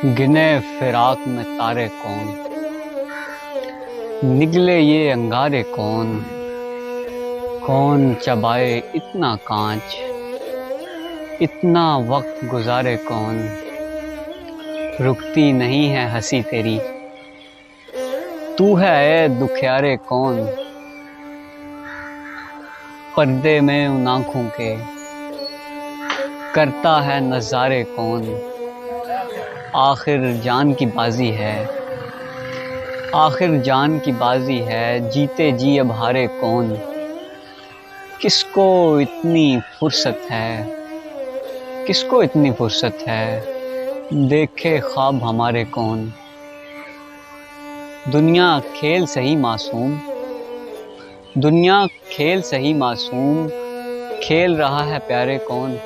गिने फिराक में तारे कौन, निगले ये अंगारे कौन। कौन चबाए इतना कांच, इतना वक्त गुजारे कौन। रुकती नहीं है हंसी तेरी, तू है ए दुखियारे कौन। पर्दे में उन आँखों के करता है नज़ारे कौन। आखिर जान की बाजी है, आखिर जान की बाजी है, जीते जी अब हारे कौन। किसको इतनी फुर्सत है, किसको इतनी फुर्सत है, देखे ख्वाब हमारे कौन। दुनिया खेल सही मासूम, दुनिया खेल सही मासूम, खेल रहा है प्यारे कौन।